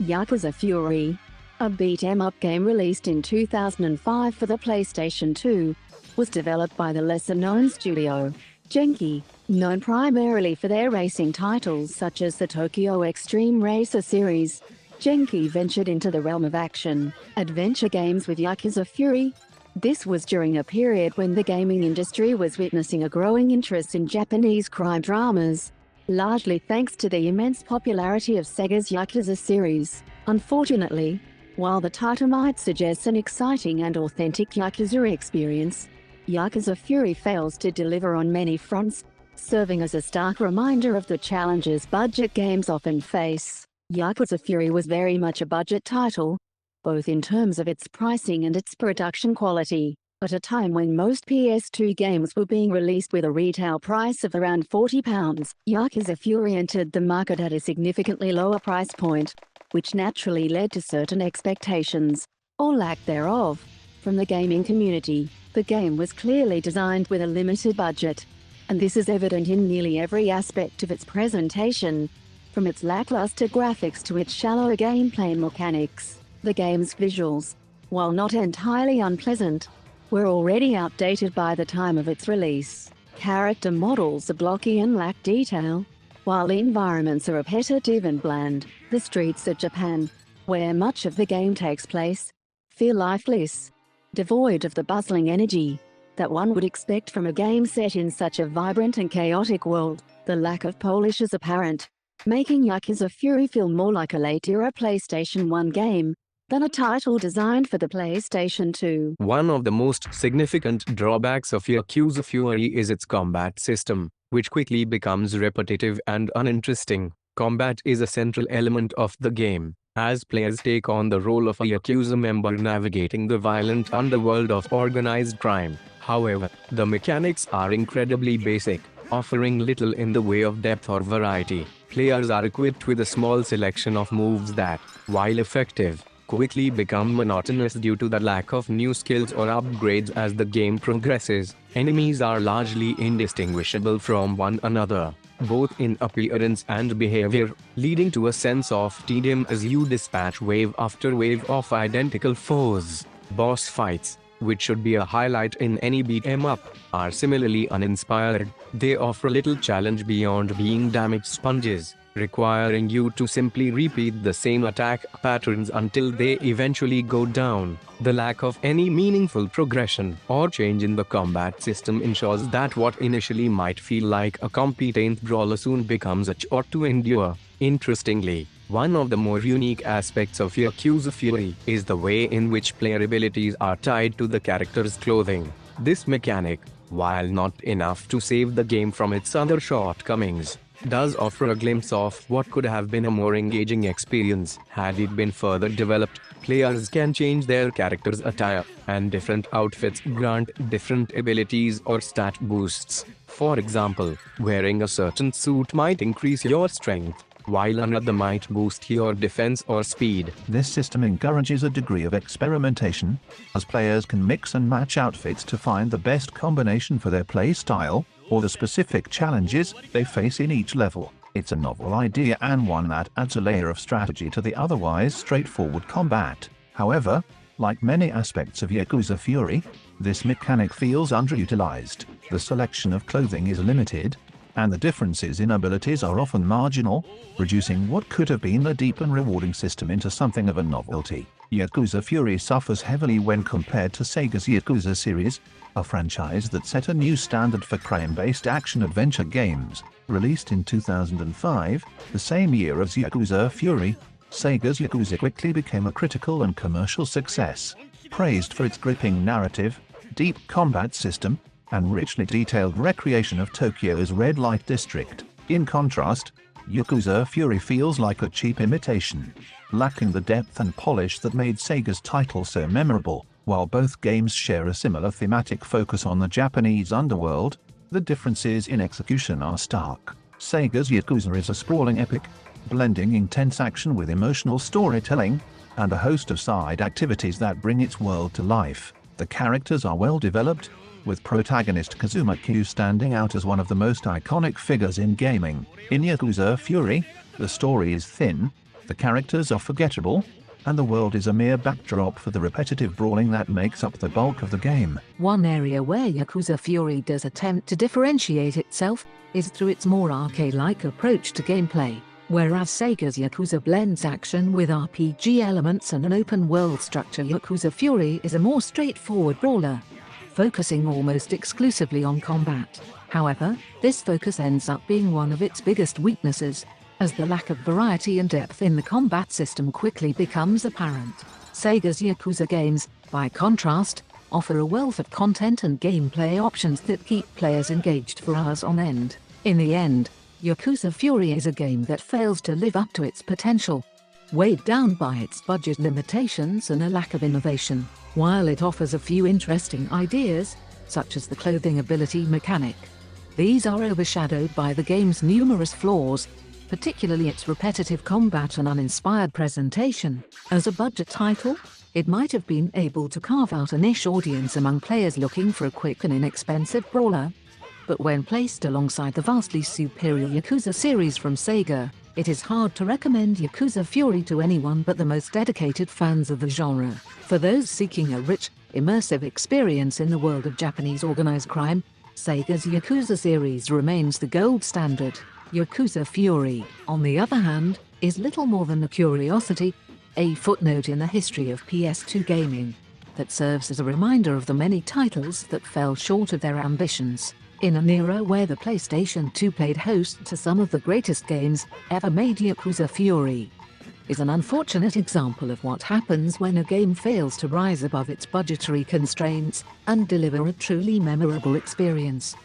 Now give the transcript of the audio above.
Yakuza Fury, a beat-em-up game released in 2005 for the PlayStation 2, was developed by the lesser-known studio, Genki, known primarily for their racing titles such as the Tokyo Extreme Racer series. Genki ventured into the realm of action-adventure games with Yakuza Fury. This was during a period when the gaming industry was witnessing a growing interest in Japanese crime dramas, largely thanks to the immense popularity of Sega's Yakuza series. Unfortunately, while the title might suggest an exciting and authentic Yakuza experience, Yakuza Fury fails to deliver on many fronts, serving as a stark reminder of the challenges budget games often face. Yakuza Fury was very much a budget title, both in terms of its pricing and its production quality. At a time when most PS2 games were being released with a retail price of around £40, Yakuza Fury entered the market at a significantly lower price point, which naturally led to certain expectations, or lack thereof, from the gaming community. The game was clearly designed with a limited budget, and this is evident in nearly every aspect of its presentation, from its lackluster graphics to its shallow gameplay mechanics. The game's visuals, while not entirely unpleasant, were already outdated by the time of its release. Character models are blocky and lack detail, while the environments are repetitive and bland. The streets of Japan, where much of the game takes place, feel lifeless, devoid of the bustling energy that one would expect from a game set in such a vibrant and chaotic world. The lack of polish is apparent, making Yakuza Fury feel more like a late-era PlayStation 1 game than a title designed for the PlayStation 2. One of the most significant drawbacks of Yakuza Fury is its combat system, which quickly becomes repetitive and uninteresting. Combat is a central element of the game, as players take on the role of a Yakuza member navigating the violent underworld of organized crime. However, the mechanics are incredibly basic, offering little in the way of depth or variety. Players are equipped with a small selection of moves that, while effective, quickly become monotonous due to the lack of new skills or upgrades as the game progresses. Enemies are largely indistinguishable from one another, both in appearance and behavior, leading to a sense of tedium as you dispatch wave after wave of identical foes. Boss fights, which should be a highlight in any beat-em-up, are similarly uninspired. They offer little challenge beyond being damage sponges, requiring you to simply repeat the same attack patterns until they eventually go down. The lack of any meaningful progression or change in the combat system ensures that what initially might feel like a competent brawler soon becomes a chore to endure. Interestingly, one of the more unique aspects of Yakuza Fury is the way in which player abilities are tied to the character's clothing. This mechanic, while not enough to save the game from its other shortcomings, does offer a glimpse of what could have been a more engaging experience had it been further developed. Players can change their character's attire, and different outfits grant different abilities or stat boosts. For example, wearing a certain suit might increase your strength, while another might boost your defense or speed. This system encourages a degree of experimentation, as players can mix and match outfits to find the best combination for their play style, or the specific challenges they face in each level. It's a novel idea and one that adds a layer of strategy to the otherwise straightforward combat. However, like many aspects of Yakuza Fury, this mechanic feels underutilized. The selection of clothing is limited, and the differences in abilities are often marginal, reducing what could have been a deep and rewarding system into something of a novelty. Yakuza Fury suffers heavily when compared to Sega's Yakuza series, a franchise that set a new standard for crime-based action-adventure games. Released in 2005, the same year as Yakuza Fury, Sega's Yakuza quickly became a critical and commercial success. Praised for its gripping narrative, deep combat system, and richly detailed recreation of Tokyo's red light district. In contrast, Yakuza Fury feels like a cheap imitation, lacking the depth and polish that made Sega's title so memorable. While both games share a similar thematic focus on the Japanese underworld, the differences in execution are stark. Sega's Yakuza is a sprawling epic, blending intense action with emotional storytelling, and a host of side activities that bring its world to life. The characters are well developed, with protagonist Kazuma Q standing out as one of the most iconic figures in gaming. In Yakuza Fury, the story is thin, The characters are forgettable, and the world is a mere backdrop for the repetitive brawling that makes up the bulk of the game. One area where Yakuza Fury does attempt to differentiate itself is through its more arcade-like approach to gameplay, whereas Sega's Yakuza blends action with RPG elements and an open-world structure. Yakuza Fury is a more straightforward brawler, focusing almost exclusively on combat. However, this focus ends up being one of its biggest weaknesses, as the lack of variety and depth in the combat system quickly becomes apparent. Sega's Yakuza games, by contrast, offer a wealth of content and gameplay options that keep players engaged for hours on end. In the end, Yakuza Fury is a game that fails to live up to its potential, weighed down by its budget limitations and a lack of innovation. While it offers a few interesting ideas, such as the clothing ability mechanic, these are overshadowed by the game's numerous flaws, particularly its repetitive combat and uninspired presentation. As a budget title, it might have been able to carve out a niche audience among players looking for a quick and inexpensive brawler, but when placed alongside the vastly superior Yakuza series from Sega, it is hard to recommend Yakuza Fury to anyone but the most dedicated fans of the genre. For those seeking a rich, immersive experience in the world of Japanese organized crime, Sega's Yakuza series remains the gold standard. Yakuza Fury, on the other hand, is little more than a curiosity, a footnote in the history of PS2 gaming, that serves as a reminder of the many titles that fell short of their ambitions. In an era where the PlayStation 2 played host to some of the greatest games ever made, Yakuza Fury is an unfortunate example of what happens when a game fails to rise above its budgetary constraints and deliver a truly memorable experience.